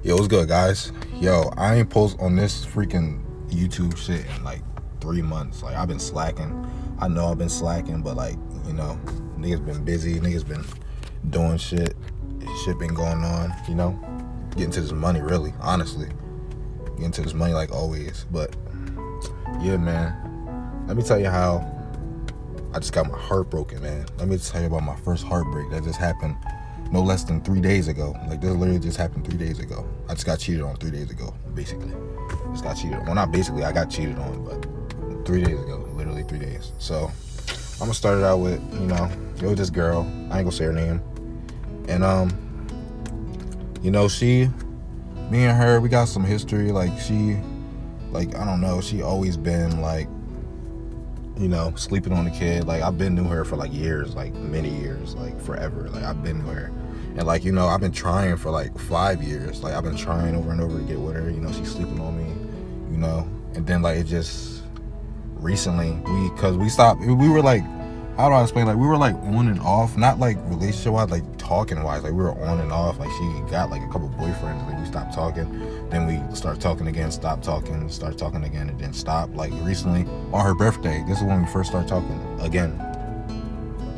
Yo, what's good, guys? Yo, I ain't post on this freaking YouTube shit in like 3 months. Like, I've been slacking. I know I've been slacking, but like, niggas been busy. Niggas been doing shit. Shit been going on, Getting to this money, really, honestly. Getting to this money like always. But, yeah, man. Let me tell you how I just got my heart broken, man. Let me tell you about my first heartbreak that just happened no less than 3 days ago. Like, this literally just happened 3 days ago. I just got cheated on 3 days ago, basically. Just got cheated on. Well, not basically, I got cheated on, but 3 days ago, literally 3 days. So, I'm gonna start it out with, it was this girl. I ain't gonna say her name. And, me and her, we got some history. Like, I don't know, she always been, like, sleeping on the kid. Like, I've been to her for like years, like many years, like forever. Like, I've been to her. And like, I've been trying for like 5 years. Like, I've been trying over and over to get with her. She's sleeping on me, And then like, it just recently, cause we stopped, we were like, how do I explain? Like, we were like on and off, not like relationship wise, like talking wise. Like, we were on and off. Like, she got like a couple boyfriends. Like, we stopped talking. Then we start talking again, stop talking, start talking again, and then stop. Like, recently, on her birthday, this is when we first started talking again.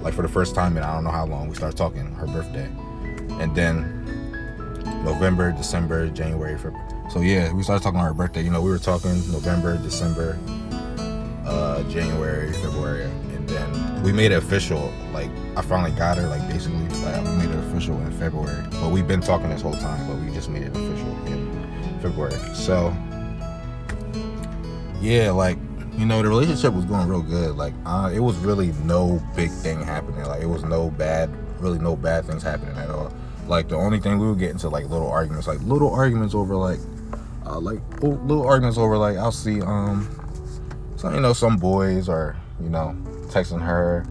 Like, for the first time in I don't know how long, we started talking, her birthday. And then November, December, January, February. So yeah, we started talking on her birthday. We were talking November, December, January, February, and then we made it official. Like, I finally got her, like, basically, like, we made it official in February. But we've been talking this whole time, but we just made it official in February. So yeah, like, the relationship was going real good. Like, it was really no big thing happening. Like, it was really no bad things happening at all. Like, the only thing we would get into, like, little arguments over, like, little arguments over, like, I'll see, some boys are, texting her,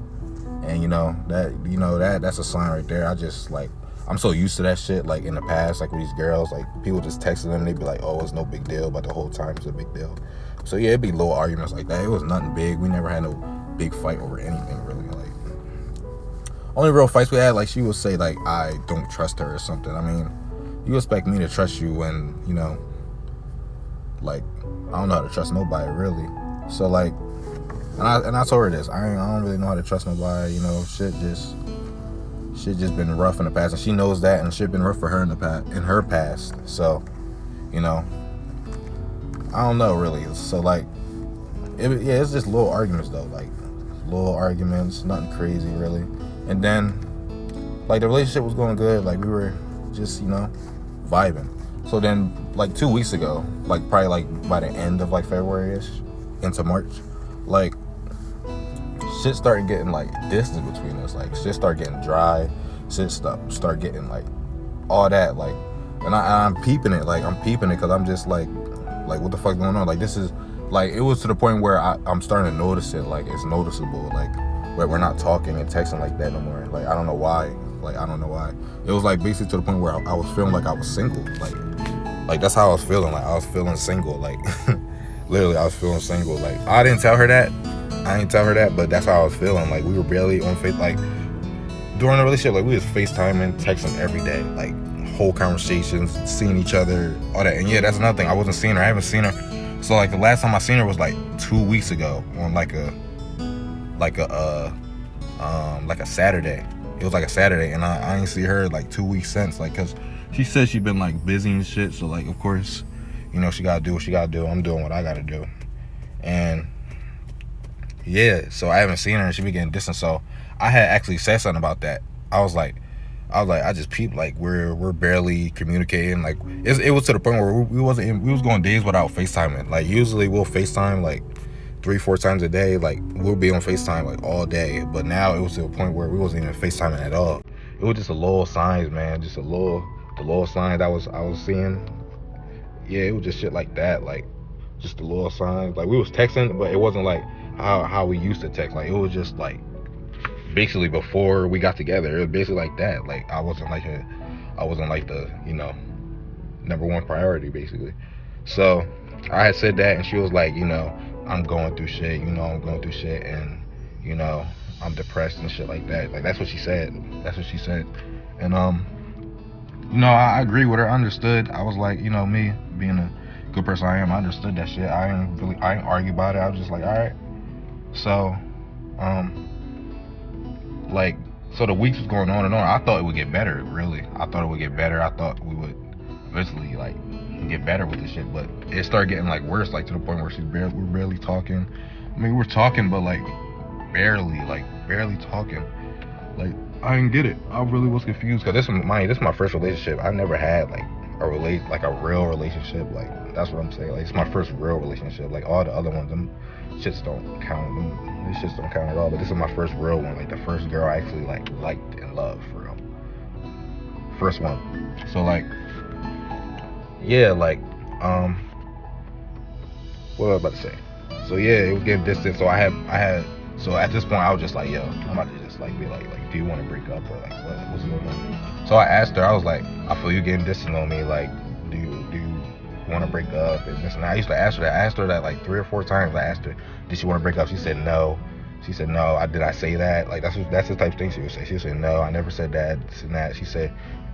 and, that's a sign right there. I just, like, I'm so used to that shit, like, in the past, like, with these girls, like, people just texting them, they'd be like, oh, it's no big deal, but the whole time it's a big deal. So, yeah, it'd be little arguments like that. It was nothing big. We never had no big fight over anything, really. Like, only real fights we had, like, she would say, like, I don't trust her or something. I mean, you expect me to trust you when, like, I don't know how to trust nobody, really. So, like, and I told her this. I don't really know how to trust nobody. Shit just been rough in the past, and she knows that, and shit been rough for her in her past. So, I don't know, really. So, like, it's just little arguments, though. Like, little arguments, nothing crazy, really. And then, like, the relationship was going good. Like, we were just, vibing. So then, like, 2 weeks ago, like, probably, like, by the end of, like, February-ish into March, like, shit started getting, like, distance between us. Like, shit started getting dry. Shit start getting, like, all that, like, and I'm peeping it. Like, I'm peeping it because I'm just, like, what the fuck going on? Like, this is, like, it was to the point where I'm starting to notice it. Like, it's noticeable. Like, where we're not talking and texting like that no more. Like, I don't know why. Like, I don't know why. It was, like, basically to the point where I was feeling like I was single. Like, that's how I was feeling. Like, I was feeling single. Like, literally, I was feeling single. Like, I didn't tell her that, but that's how I was feeling. Like, we were barely on face. Like, during the relationship, like, we was FaceTiming, texting every day. Like, whole conversations, seeing each other, all that. And yeah, that's another thing. I wasn't seeing her. I haven't seen her. So, like, the last time I seen her was, like, 2 weeks ago on, like a Saturday. It was like a Saturday, and I ain't see her like 2 weeks since. Like, cause she said she been, like, busy and shit. So, like, of course, she gotta do what she gotta do. I'm doing what I gotta do. And yeah, so I haven't seen her, and she be getting distant. So I had actually said something about that. I was like, I just peeped, like, we're barely communicating. Like, it was to the point where we was going days without FaceTiming. Like, usually we'll FaceTime like 3-4 times a day. Like, we'll be on FaceTime like all day. But now it was to a point where we wasn't even FaceTiming at all. It was just a little signs, man. Just the little signs I was seeing. Yeah, it was just shit like that. Like, just the little signs. Like, we was texting, but it wasn't like how we used to text. Like, it was just like basically before we got together. It was basically like that. Like, I wasn't like the number one priority, basically. So I had said that, and she was like, I'm going through shit, and I'm depressed and shit like that. Like, that's what she said. And I agree with her. I understood. I was like, me being a good person I am, I understood that shit. I ain't argue about it. I was just like, all right. So, um, like, so the weeks was going on and on. I thought it would get better. Really, I thought it would get better. I thought we would eventually like get better with this shit, but it started getting like worse, like to the point where we're barely talking. I mean, we're talking, but like barely talking. Like, I didn't get it. I really was confused because this is my first relationship. I never had like a real relationship. Like, that's what I'm saying. Like, it's my first real relationship. Like, all the other ones, them shits don't count. These shits don't count at all. But this is my first real one. Like, the first girl I actually like liked and loved for real. First one. So like, yeah, like, what was I about to say? So yeah, it was getting distant. So so at this point I was just like, yo, I'm about to just like be like, do you want to break up or like what's going on? So I asked her, I was like, I feel you getting distant on me. Like, do you want to break up and this and that? I used to ask her that. I asked her that like 3 or 4 times. I asked her, did she want to break up? She said no. She said no. Did I say that? Like, that's the type of thing she would say. She would say no, I never said that. This and that. She said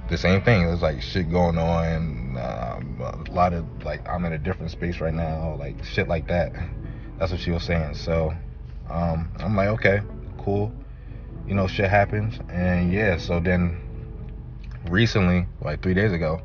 the same thing. It was like shit going on. A lot of like, I'm in a different space right now. Like shit like that. That's what she was saying. So I'm like, okay, cool. Shit happens. And yeah, so then recently, like 3 days ago,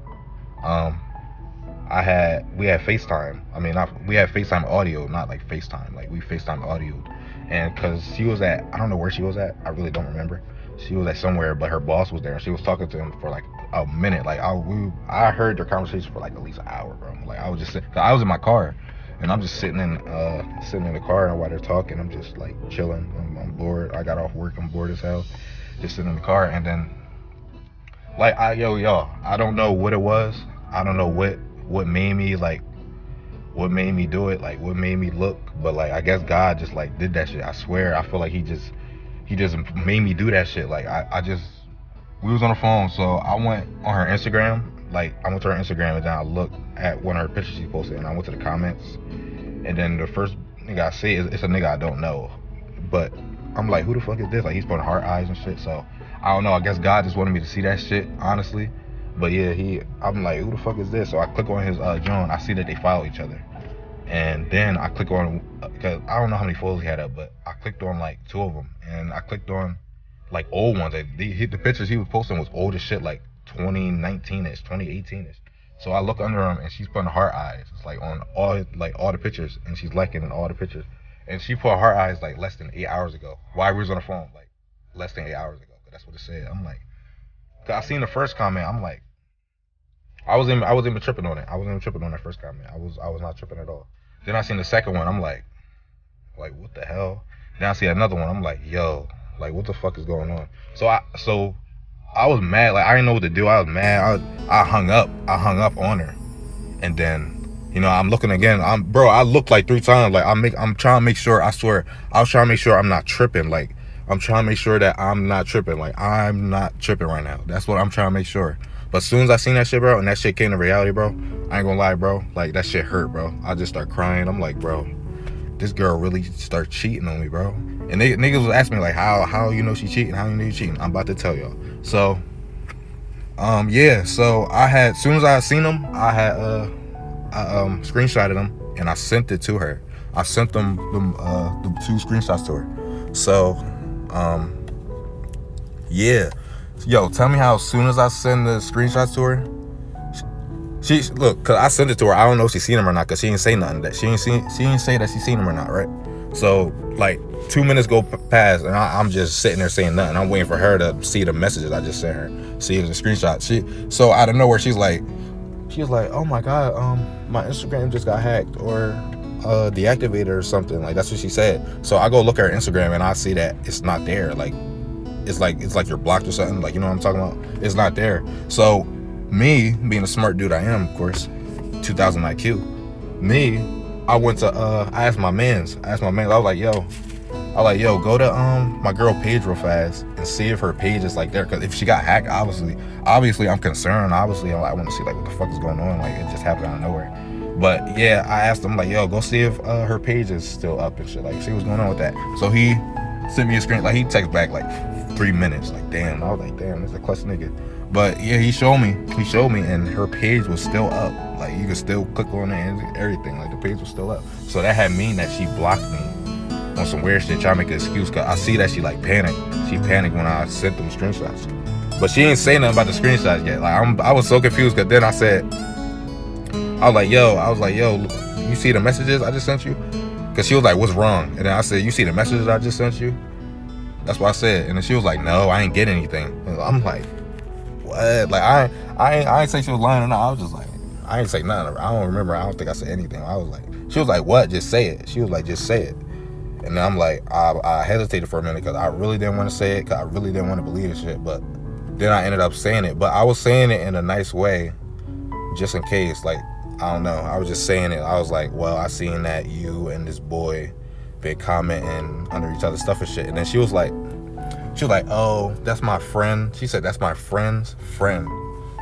we had FaceTime. I mean, we had FaceTime audio, not like FaceTime. Like, we FaceTime audio. And because she was I don't know where she was at. I really don't remember. She was at somewhere, but her boss was there. And she was talking to him for like a minute. Like, I heard their conversation for like at least an hour, bro. Like, I was just sitting, I was in my car. And I'm just sitting in the car, and while they're talking, I'm just like chilling. I'm bored. I got off work. I'm bored as hell. Just sitting in the car, and then like I don't know what it was. I don't know what made me do it, like what made me look, but like I guess God just like did that shit. I swear, I feel like he just made me do that shit. Like we was on the phone, so I went on her Instagram. Like, I went to her Instagram and then I looked at one of her pictures she posted, and I went to the comments, and then the first nigga I see it's a nigga I don't know, but I'm like, who the fuck is this? Like, he's putting heart eyes and shit. So I don't know. I guess God just wanted me to see that shit, honestly. But yeah, I'm like, who the fuck is this? So I click on his John. I see that they follow each other, and then I click on, because I don't know how many photos he had up, but I clicked on like 2 of them, and I clicked on like old ones. Like, the pictures he was posting was old as shit, like 2019ish, 2018ish. So I look under him, and she's putting heart eyes. It's like on all the pictures, and she's liking all the pictures. And she put heart eyes like less than 8 hours ago. While we was on the phone, like less than 8 hours ago. That's what it said. I'm like, cause I seen the first comment. I'm like, I wasn't even tripping on it. I wasn't even tripping on that first comment. I was not tripping at all. Then I seen the second one. I'm like what the hell? Then I see another one. I'm like, yo, like what the fuck is going on? So I was mad. Like, I didn't know what to do. I was mad. I hung up on her, and then I'm looking again. I looked like 3 times. Like, I'm trying to make sure. I swear, I was trying to make sure I'm not tripping. Like, I'm trying to make sure that I'm not tripping. Like, I'm not tripping right now. That's what I'm trying to make sure. But as soon as I seen that shit, bro, and that shit came to reality, bro, I ain't gonna lie, bro. Like, that shit hurt, bro. I just start crying. I'm like, bro, this girl really start cheating on me, bro. And niggas was asking me like, how you know she cheating? How you know you cheating? I'm about to tell y'all. So, yeah. So as soon as I seen them, I screenshotted them and I sent it to her. I sent the 2 screenshots to her. So, yeah. Yo, tell me how as soon as I send the screenshots to her, she look, cause I sent it to her. I don't know if she seen them or not, cause she didn't say nothing. That she didn't say that she seen them or not, right? So like 2 minutes go past, and I'm just sitting there saying nothing. I'm waiting for her to see the messages I just sent her, see the screenshot. So out of nowhere, she's like, oh my god, my Instagram just got hacked or deactivated or something. Like, that's what she said. So I go look at her Instagram and I see that it's not there. Like, it's like you're blocked or something. Like, you know what I'm talking about? It's not there. So me, being a smart dude I am, of course, 2000 IQ, I went to I asked my mans. I was like, yo, go to my girl page real fast and see if her page is like there. Cause if she got hacked, obviously I'm concerned. Obviously, I want to see like what the fuck is going on. Like, it just happened out of nowhere. But yeah, I asked him like, yo, go see if her page is still up and shit. Like, see what's going on with that. So he sent me a screen. Like, he texted back like 3 minutes. Like, damn. I was like, damn, this is a clutch nigga. But yeah, he showed me, and her page was still up. Like you could still click on it and everything. Like the page was still up. So that had mean that she blocked me on some weird shit, trying to make an excuse. Cause I see that she like panicked. She panicked when I sent them screenshots. But she ain't say nothing about the screenshots yet. Like I was so confused. Cause then I was like, yo, you see the messages I just sent you? Cause she was like, what's wrong? And then I said, you see the messages I just sent you? That's what I said. And then she was like, no, I ain't get anything. And I'm like, what? Like I ain't say she was lying or not. I was just like, I ain't say nothing. I don't remember. I don't think I said anything. I was like, she was like, what? Just say it. She was like, just say it. And then I'm like, I hesitated for a minute because I really didn't want to say it because I really didn't want to believe the shit. But then I ended up saying it. But I was saying it in a nice way, just in case. Like, I don't know. I was just saying it. I was like, well, I seen that you and this boy been commenting under each other's stuff and shit. And then she was like, oh, that's my friend. She said, that's my friend's friend.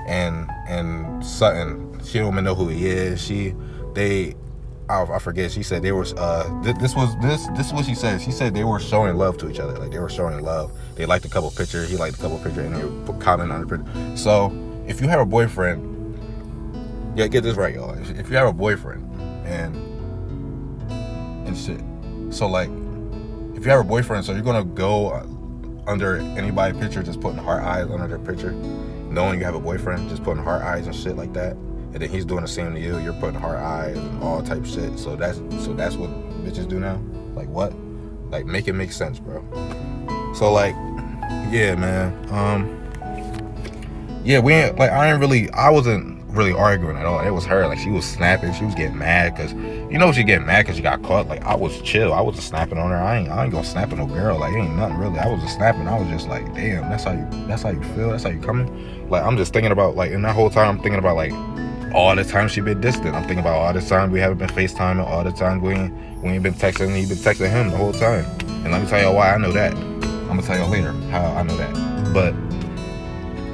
And Sutton, she don't even know who he is. I forget. She said they were. This is what she said. She said they were showing love to each other. Like they were showing love. They liked a couple pictures. He liked a couple pictures, and they would put comment on the picture. So if you have a boyfriend, yeah, get this right, y'all. If you have a boyfriend and shit, so like if you have a boyfriend, so you're gonna go under anybody's picture, just putting heart eyes under their picture, knowing you have a boyfriend, just putting heart eyes and shit like that. And then he's doing the same to you. You're putting heart eyes and all type shit. So that's what bitches do now. Like what? Like make it make sense, bro. So like, yeah, man. Yeah, I wasn't really arguing at all. It was her. Like she was snapping. She was getting mad because she getting mad because she got caught. Like I was chill. I wasn't snapping on her. I ain't gonna snap at no girl. Like it ain't nothing really. I was just snapping. I was just like, damn, that's how you feel. That's how you coming. Like I'm just thinking about like, and that whole time I'm thinking about like all the time she been distant. I'm thinking about all the time we haven't been FaceTiming. All the time we ain't been texting. He been texting him the whole time. And let me tell y'all why I know that. I'm gonna tell y'all later how I know that. But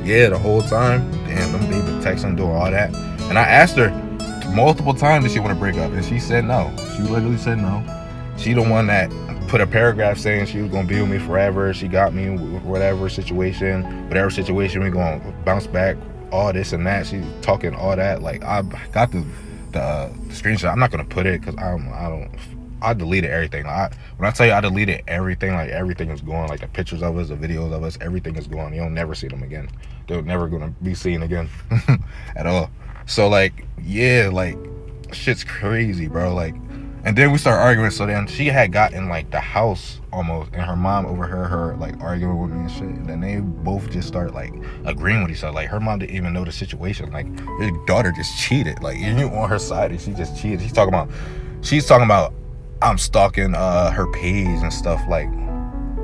yeah, the whole time, damn, them they been texting, doing all that. And I asked her multiple times if she want to break up, and she said no. She literally said no. She the one that put a paragraph saying she was gonna be with me forever. She got me with whatever situation we gonna bounce back. All this and that. She's talking all that. Like I got the screenshot. I'm not gonna put it because I deleted everything. When I tell you I deleted everything, like everything is gone. Like the pictures of us, the videos of us, everything is gone. You'll never see them again. They're never gonna be seen again at all. So like, yeah, like shit's crazy, bro. Like, and then we start arguing. So then she had gotten like the house almost, and her mom overheard her like arguing with me and shit. And then they both just start like agreeing with each other. Like her mom didn't even know the situation. Like your daughter just cheated. Like you on her side, and she just cheated. She's talking about I'm stalking her page and stuff. Like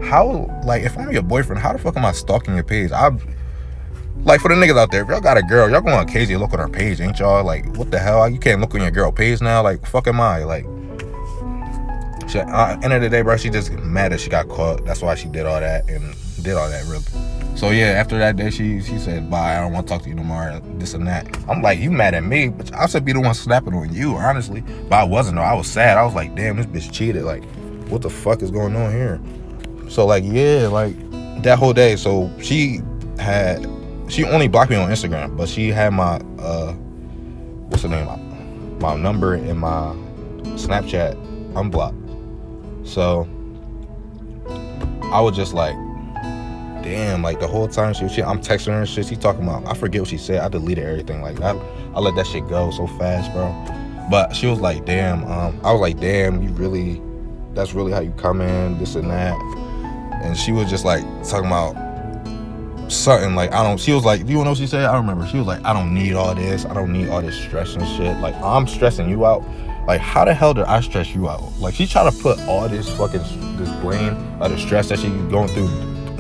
how? Like if I'm your boyfriend, how the fuck am I stalking your page? Like for the niggas out there, if y'all got a girl, y'all gonna occasionally look on her page, ain't y'all? Like what the hell? You can't look on your girl page now. Like fuck am I? Like. End of the day, bro, she just mad that she got caught. That's why she did all that really. So yeah, after that day, she said, bye, I don't want to talk to you no more, this and that. I'm like, you mad at me? But I should be the one snapping on you, honestly. But I wasn't, though. I was sad. I was like, damn, this bitch cheated. Like, what the fuck is going on here? So like, yeah, like that whole day. So she only blocked me on Instagram, but she had my what's the name? My number in my Snapchat unblocked. So I was just like, damn, like the whole time I'm texting her and shit, she talking about, I forget what she said. I deleted everything. Like I let that shit go so fast, bro. But she was like, damn, I was like, damn, that's really how you come in, this and that. And she was just like talking about something like, she was like, do you know what she said? I don't remember. She was like, I don't need all this. I don't need all this stress and shit. Like I'm stressing you out. Like, how the hell did I stress you out? Like, she tried to put all this blame of the stress that she going through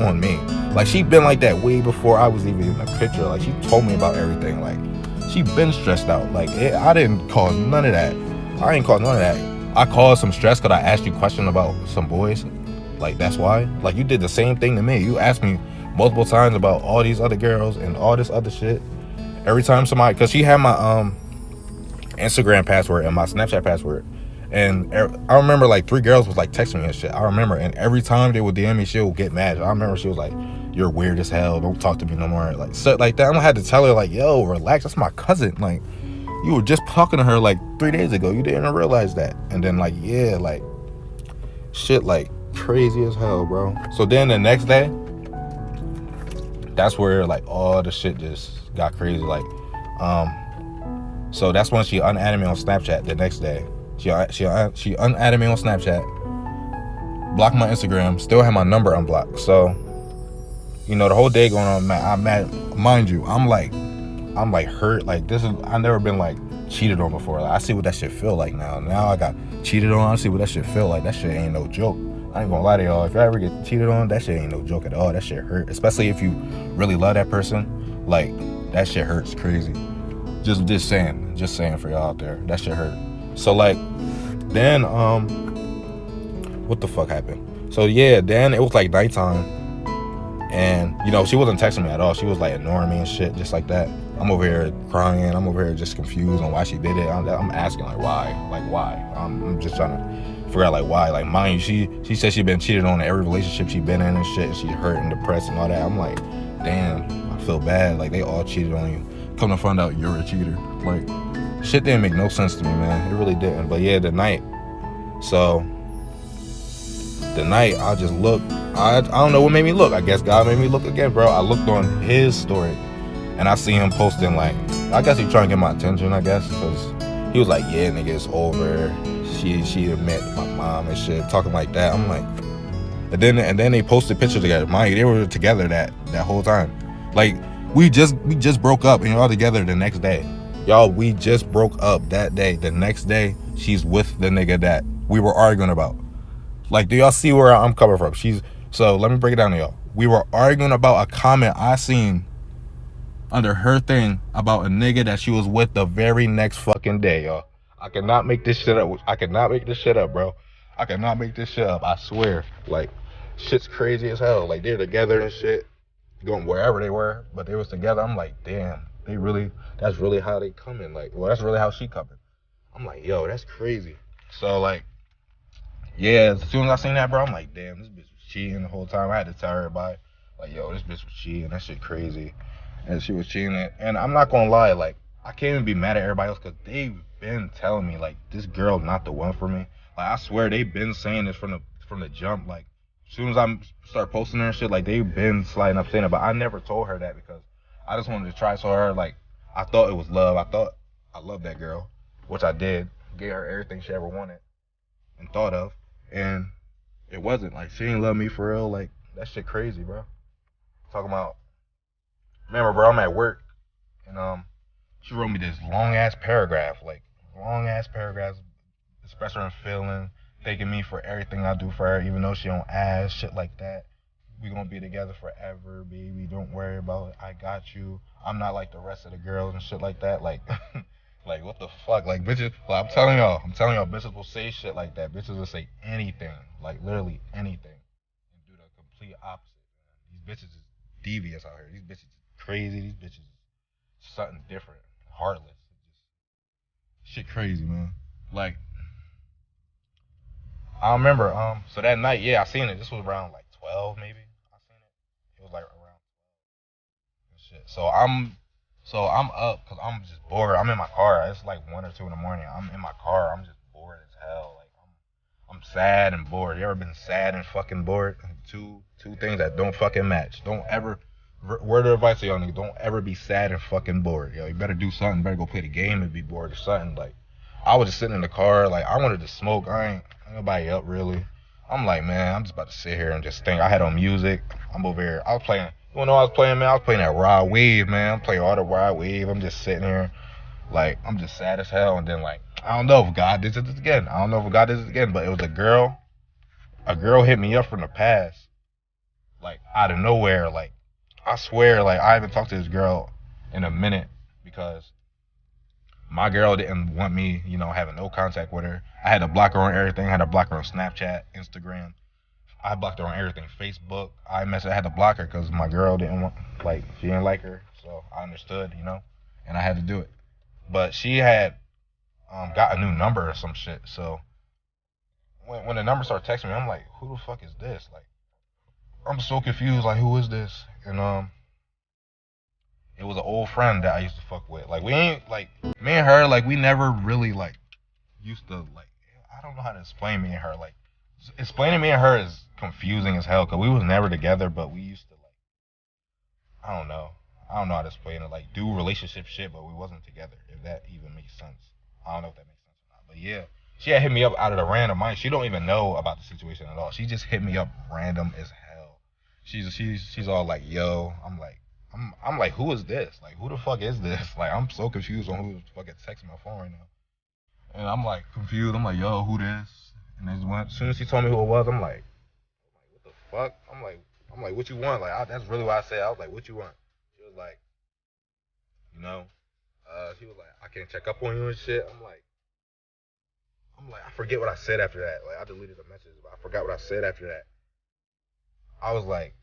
on me. Like, she been like that way before I was even in the picture. Like, she told me about everything. Like, she been stressed out. Like, I didn't cause none of that. I ain't caused none of that. I caused some stress because I asked you a question about some boys. Like, that's why. Like, you did the same thing to me. You asked me multiple times about all these other girls and all this other shit. Every time somebody, because she had my, Instagram password and my Snapchat password, and I remember like 3 girls was like texting me and shit. I remember, and every time they would DM me, she would get mad. I remember she was like, you're weird as hell. Don't talk to me no more. Like shit like that. I'm gonna have to tell her like, yo, relax. That's my cousin. Like, you were just talking to her like 3 days ago. You didn't realize that. And then like, yeah, like shit like crazy as hell, bro. So then the next day, that's where like all the shit just got crazy. Like, so that's when she unadded me on Snapchat the next day. She unadded me on Snapchat, blocked my Instagram, still had my number unblocked. So, you know, the whole day going on, man, I'm mad. Mind you, I'm like hurt. Like I've never been like cheated on before. Like, I see what that shit feel like now. Now I got cheated on. I see what that shit feel like. That shit ain't no joke. I ain't gonna lie to y'all. If I ever get cheated on, that shit ain't no joke at all. That shit hurt. Especially if you really love that person. Like, that shit hurts crazy. Just saying for y'all out there. That shit hurt. So like, then what the fuck happened? So yeah, then it was like nighttime. And, you know, she wasn't texting me at all. She was like ignoring me and shit, just like that. I'm over here crying. I'm over here just confused on why she did it. I'm asking like why? Like why? I'm just trying to figure out like why. Like, mind you, she said she'd been cheated on in every relationship she'd been in and shit. And she hurt and depressed and all that. I'm like, damn, I feel bad. Like, they all cheated on you. Come to find out you're a cheater. Like, shit didn't make no sense to me, man. It really didn't. But yeah, the night. So the night I just looked. I don't know what made me look. I guess God made me look again, bro. I looked on his story and I see him posting like, I guess he trying to get my attention, I guess, because he was like, yeah, nigga, it's over. She met my mom and shit, talking like that. I'm like, and then they posted pictures together. Mind you, they were together that whole time. Like, we just broke up and y'all together the next day. Y'all, we just broke up that day. The next day, she's with the nigga that we were arguing about. Like, do y'all see where I'm coming from? So let me break it down to y'all. We were arguing about a comment I seen under her thing about a nigga that she was with the very next fucking day, y'all. I cannot make this shit up. I cannot make this shit up, bro. I cannot make this shit up. I swear. Like, shit's crazy as hell. Like, they're together and shit, going wherever they were, but they was together. I'm like, damn, that's really how they coming. Like, well, that's really how she coming. I'm like, yo, that's crazy. So like, yeah, as soon as I seen that, bro, I'm like, damn, this bitch was cheating the whole time. I had to tell everybody, like, yo, this bitch was cheating. That shit crazy. And she was cheating. And I'm not gonna lie, like, I can't even be mad at everybody else because they've been telling me, like, this girl not the one for me. Like, I swear they've been saying this from the jump. Like, as soon as I start posting her and shit, like, they've been sliding up saying it. But I never told her that because I just wanted to try. So her, like, I thought it was love. I thought I loved that girl, which I did. Gave her everything she ever wanted and thought of. And it wasn't. Like, she didn't love me for real. Like, that shit crazy, bro. Talking about, remember, bro, I'm at work and she wrote me this long ass paragraph, expressing her feeling, thanking me for everything I do for her, even though she don't ask, shit like that. We gonna be together forever, baby. Don't worry about it. I got you. I'm not like the rest of the girls and shit like that. Like, like what the fuck? Like, bitches. Like, I'm telling y'all, bitches will say shit like that. Bitches will say anything, like literally anything, and do the complete opposite. Man. These bitches is devious out here. These bitches is crazy. These bitches is something different, heartless. Shit crazy, man. Like, I remember, so that night, yeah, I seen it. This was around like 12, maybe. I seen it. It was like around and shit. So I'm up because I'm just bored. I'm in my car. It's like 1 or 2 in the morning. I'm in my car. I'm just bored as hell. Like, I'm sad and bored. You ever been sad and fucking bored? Two things that don't fucking match. Don't ever. Word of advice to y'all niggas: don't ever be sad and fucking bored. Yo, you better do something. You better go play the game and be bored or something. Like, I was just sitting in the car. Like, I wanted to smoke. Ain't nobody up really. I'm like, man, I'm just about to sit here and just think. I had on music. I'm over here. I was playing. You wanna know what I was playing, man? I was playing that raw wave, man. I'm playing all the raw wave. I'm just sitting here, like, I'm just sad as hell. And then, like, I don't know if God did this again. But it was a girl. A girl hit me up from the past, like, out of nowhere. Like, I swear, like, I haven't talked to this girl in a minute because my girl didn't want me, you know, having no contact with her. I had to block her on everything. I had to block her on Snapchat, Instagram. I blocked her on everything, Facebook. I had to block her because my girl didn't want, like, she didn't like her. So I understood, you know, and I had to do it. But she had got a new number or some shit. So when the number started texting me, I'm like, who the fuck is this? Like, I'm so confused. Like, who is this? And it was an old friend that I used to fuck with. Like, we ain't like me and her. Like, we never really like used to like. I don't know how to explain me and her. Like, explaining me and her is confusing as hell. Cause we was never together, but we used to like. I don't know. I don't know how to explain it. Like, do relationship shit, but we wasn't together. If that even makes sense. I don't know if that makes sense or not. But yeah, she had hit me up out of the random mind. She don't even know about the situation at all. She just hit me up random as hell. She's all like, yo. I'm like, who is this? Like, who the fuck is this? Like, I'm so confused on who the fuck is texting my phone right now. And I'm like confused. I'm like, yo, who this? And then as soon as she told me who it was, what the fuck? I'm like, what you want? Like, that's really what I said. I was like, what you want? She was like, you know, she was like, I can't check up on you and shit. I forget what I said after that. Like, I deleted the message, but I forgot what I said after that. I was like,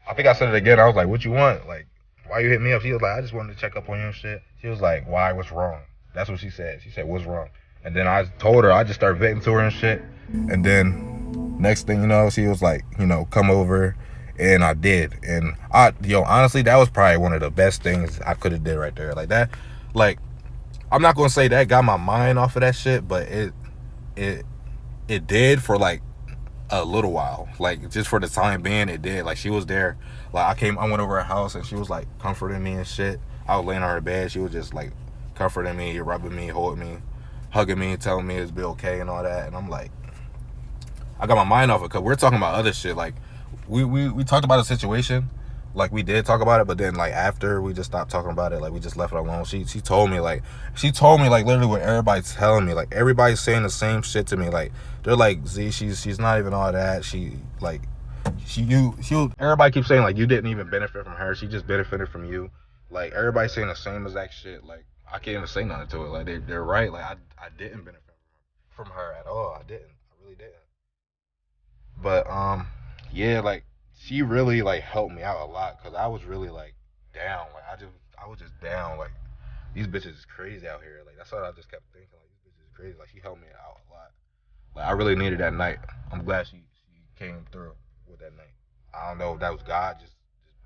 I think I said it again. I was like, what you want? Like, why you hit me up? She was like, I just wanted to check up on you and shit. She was like, why? What's wrong? That's what she said. She said, what's wrong? And then I told her, I just started venting to her and shit. And then next thing you know, she was like, come over. And I did. And honestly, that was probably one of the best things I could have did right there. Like that, like, I'm not going to say that got my mind off of that shit, but it did for like a little while, like just for the time being. It did. Like, she was there. Like, I went over her house and she was like comforting me and shit. I was laying on her bed. She was just like comforting me, rubbing me, holding me, hugging me, telling me it's be okay and all that. And I'm like, I got my mind off it because we're talking about other shit. Like, we talked about a situation, like we did talk about it, but then like after we just stopped talking about it, like we just left it alone. She told me like literally what everybody's telling me. Like, everybody's saying the same shit to me. Like, they're like, Z, she's not even all that. She like everybody keeps saying like you didn't even benefit from her. She just benefited from you. Like, everybody's saying the same exact shit. Like, I can't even say nothing to it. Like, they're right. Like, I didn't benefit from her at all. I didn't. I really didn't. But yeah, like, she really like helped me out a lot because I was really like down. Like, I was just down. Like, these bitches is crazy out here. Like, that's what I just kept thinking. Like, these bitches is crazy. Like, she helped me out a lot. Like, I really needed that night. I'm glad she came through with that night. I don't know if that was God just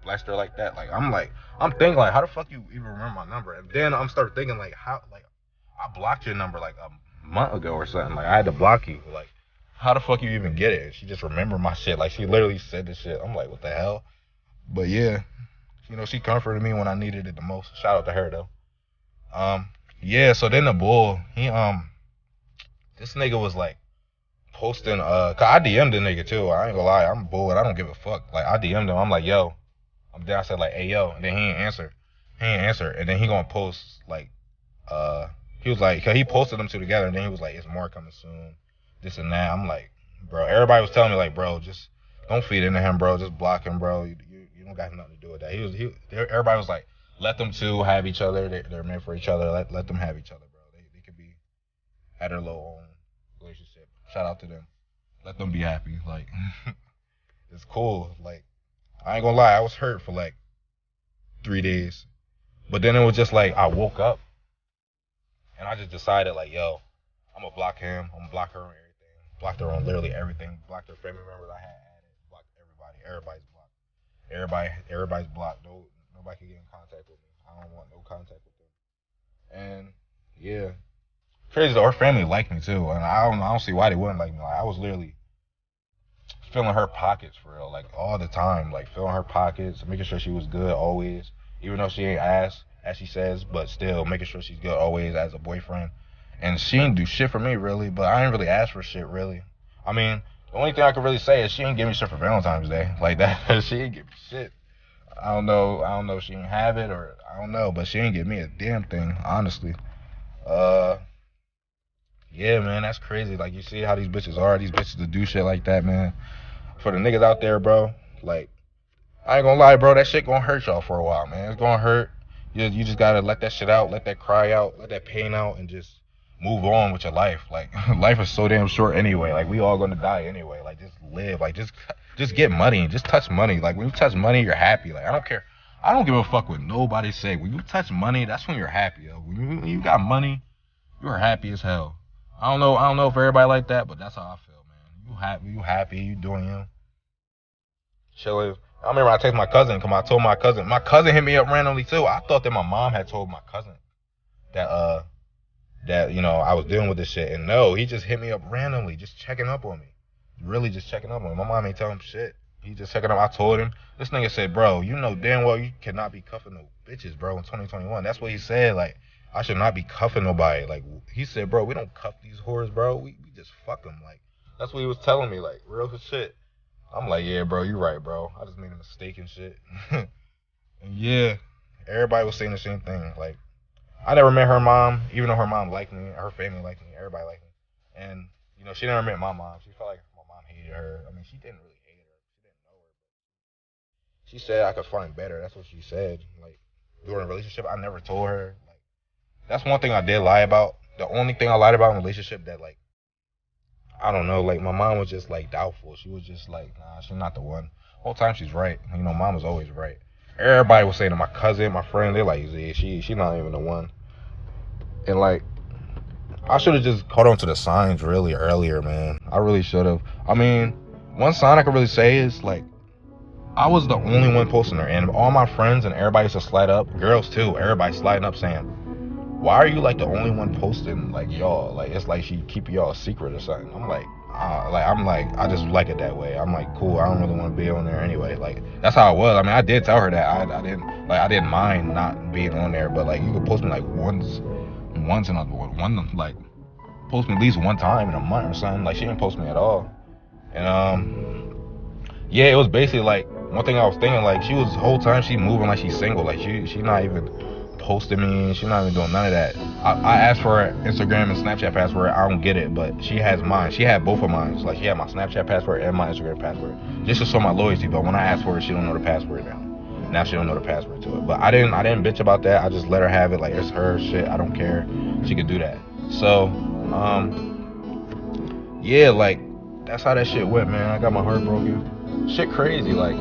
blessed her like that. I'm thinking like, how the fuck you even remember my number? And then I'm start thinking like, how, like, I blocked your number like a month ago or something. Like, I had to block you. Like, how the fuck you even get it? She just remembered my shit. Like, she literally said this shit. I'm like, what the hell? But yeah, she comforted me when I needed it the most. Shout out to her though. Yeah. So then the bull, this nigga was like posting. Cause I DM'd the nigga too. I ain't gonna lie, I'm bored. I don't give a fuck. Like, I DM'd him. I'm like, yo, I'm there. I said like, hey yo, and then he ain't answer. And then he gonna post like, he was like, cause he posted them two together, and then he was like, it's more coming soon, this and that. I'm like, bro, everybody was telling me like, bro, just don't feed into him, bro. Just block him, bro. You don't got nothing to do with that. Everybody was like, let them two have each other. They're meant for each other. Let them have each other, bro. They could be at their little own relationship. Shout out to them. Let them be happy. Like, it's cool. Like, I ain't gonna lie, I was hurt for like 3 days, but then it was just like I woke up and I just decided like, yo, I'm gonna block him. I'm gonna block her on everything. Blocked her on literally everything. Blocked her family members I had added. Blocked everybody. Everybody's blocked. Everybody's blocked. Nobody can get in contact with me. I don't want no contact with them. And yeah, crazy though. Her family liked me too, and I don't see why they wouldn't like me. Like, I was literally filling her pockets for real, like all the time, like filling her pockets, making sure she was good always, even though she ain't asked as she says, but still making sure she's good always as a boyfriend. And she didn't do shit for me really, but I didn't really ask for shit really. I mean, the only thing I could really say is she didn't give me shit for Valentine's Day like that. She didn't give me shit. I don't know if she didn't have it or I don't know, but she didn't give me a damn thing, honestly. Uh, yeah, man, that's crazy. Like, you see how these bitches are. These bitches that do shit like that, man. For the niggas out there, bro, like, I ain't gonna lie, bro, that shit gonna hurt y'all for a while, man. It's gonna hurt. You just gotta let that shit out, let that cry out, let that pain out, and just move on with your life. Like, life is so damn short anyway. Like, we all gonna die anyway. Like, just live. Like, just get money. Just touch money. Like, when you touch money, you're happy. Like, I don't care. I don't give a fuck what nobody say. When you touch money, that's when you're happy. Yo. When you got money, you're happy as hell. I don't know if everybody like that, but that's how I feel, man. You happy, you doing you. chilling. I remember I texted my cousin because I told my cousin hit me up randomly too. I thought that my mom had told my cousin that I was dealing with this shit, and no, he just hit me up randomly, just checking up on me, really just checking up on me. My mom ain't telling him shit. He just checking up. I told him. This nigga said, bro, you know damn well you cannot be cuffing no bitches, bro, in 2021. That's what he said. Like, I should not be cuffing nobody. Like, he said, bro, we don't cuff these whores, bro. We just fuck them. Like, that's what he was telling me. Like, real shit. I'm like, yeah, bro, you right, bro. I just made a mistake and shit. And yeah, everybody was saying the same thing. Like, I never met her mom, even though her mom liked me, her family liked me, everybody liked me. And, she never met my mom. She felt like my mom hated her. I mean, she didn't really hate her. She didn't know her. She said I could find better. That's what she said. Like, during a relationship, I never told her. Like, that's one thing I did lie about. The only thing I lied about in a relationship that, like, I don't know, like, my mom was just, like, doubtful. She was just like, nah, she's not the one. Whole time she's right. Mom was always right. Everybody was saying to my cousin, my friend, they're like, yeah, she not even the one. And, like, I should have just caught on to the signs really earlier, man. I really should have. I mean, one sign I could really say is, like, I was the only one posting her, and all my friends and everybody used to slide up, girls too, everybody sliding up saying, why are you, like, the only one posting, like, y'all? Like, it's like she keep y'all a secret or something. I'm like, I just like it that way. I'm like, cool, I don't really want to be on there anyway. Like, that's how it was. I mean, I did tell her that. I didn't mind not being on there, but, like, you could post me, like, once in a, like, post me at least one time in a month or something. Like, she didn't post me at all. And, yeah, it was basically, like, one thing I was thinking, like, she was, the whole time she moving like she's single. Like, she not even posting me. She's not even doing none of that. I asked for her Instagram and Snapchat password. I don't get it, but she has mine. She had both of mine. Like, she had my Snapchat password and my Instagram password. Just to show my loyalty. But when I asked for it, she don't know the password now. Now she don't know the password to it. But I didn't bitch about that. I just let her have it. Like, it's her shit. I don't care. She could do that. So, yeah, like, that's how that shit went, man. I got my heart broken. Shit crazy, like,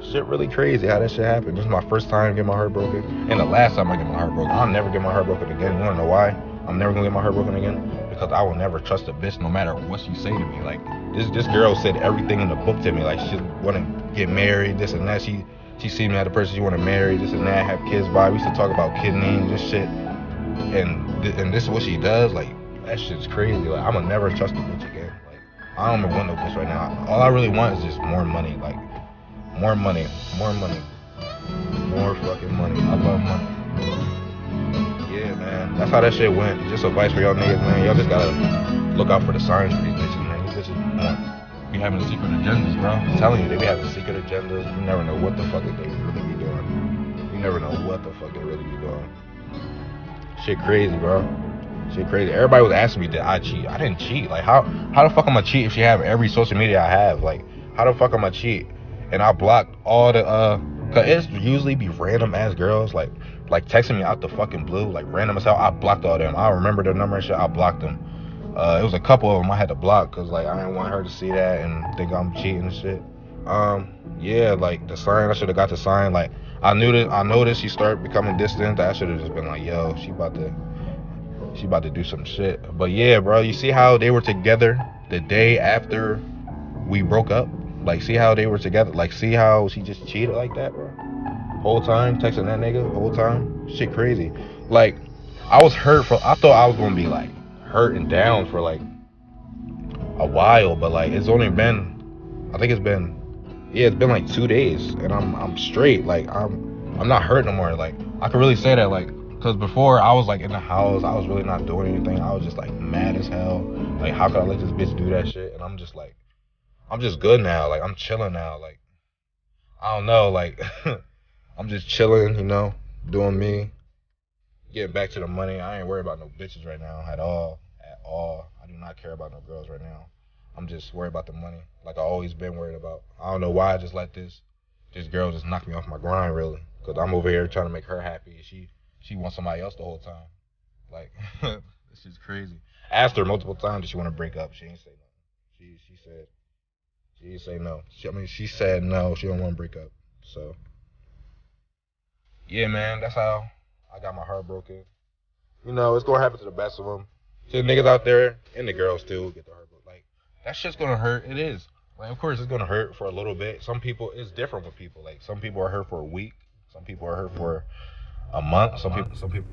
shit really crazy how that shit happened. This is my first time getting my heart broken, and the last time I get my heart broken. I'll never get my heart broken again. You wanna know why? I'm never gonna get my heart broken again? Because I will never trust a bitch no matter what she say to me. Like, this girl said everything in the book to me. Like, she wanna get married, this and that. She see me as the person she wanna marry, this and that, have kids by. We used to talk about kid names and shit. And this is what she does. Like, that shit's crazy. Like, I'ma never trust a bitch again. Like, I don't even want no bitch right now. All I really want is just more money. Like, more money, more fucking money. I love money. Yeah, man. That's how that shit went. Just advice for y'all niggas, man. Y'all just gotta look out for the signs for these bitches, man. These bitches be having secret agendas, bro. I'm telling you, they be having secret agendas. You never know what the fuck they really be doing. You never know what the fuck they really be doing. Shit crazy, bro. Shit crazy. Everybody was asking me, did I cheat? I didn't cheat. Like, how the fuck am I cheat if she have every social media I have? Like, how the fuck am I cheat? And I blocked all the cause it's usually be random ass girls like texting me out the fucking blue, like random as hell. I blocked all them. I remember their number and shit. I blocked them. It was a couple of them I had to block because, like, I didn't want her to see that and think I'm cheating and shit. Yeah, like, the sign, I should have got the sign. Like, I noticed she started becoming distant. I should have just been like, yo, she about to do some shit. But yeah, bro, you see how they were together the day after we broke up? Like, see how they were together? Like, see how she just cheated like that, bro? Whole time texting that nigga, whole time. Shit crazy. Like, I thought I was gonna be, like, hurt and down for, like, a while, but, like, it's only been, I think it's been like 2 days, and I'm straight. Like, I'm not hurt no more. Like, I can really say that, like, because before I was, like, in the house, I was really not doing anything. I was just, like, mad as hell. Like, how could I let this bitch do that shit? And I'm just like, I'm just good now. Like, I'm chilling now. Like, I don't know. Like, I'm just chilling, doing me, getting back to the money. I ain't worried about no bitches right now at all. At all. I do not care about no girls right now. I'm just worried about the money, like I always been worried about. I don't know why I just let this girl just knock me off my grind, really. Because I'm over here trying to make her happy. She wants somebody else the whole time. Like, this is crazy. Asked her multiple times if she want to break up. She ain't say no. She didn't say no. She said no. She don't want to break up. So, yeah, man, that's how I got my heart broken. It's gonna happen to the best of them. To the niggas out there and the girls too get the heart broken. Like, that shit's gonna hurt. It is. Like, of course, it's gonna hurt for a little bit. Some people, it's different with people. Like, some people are hurt for a week. Some people are hurt for a month. Some people.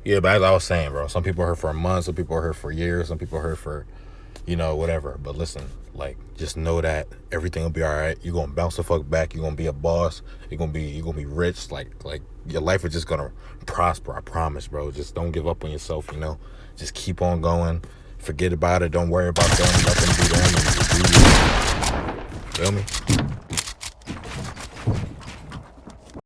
Yeah, but as I was saying, bro, some people are hurt for a month. Some people are hurt for years. Some people are hurt for, whatever. But listen, like, just know that everything will be all right. You're gonna bounce the fuck back. You're gonna be a boss. You're gonna be rich. Like your life is just gonna prosper. I promise, bro. Just don't give up on yourself. Just keep on going. Forget about it. Don't worry about them. Let them do them. And do you. Feel me?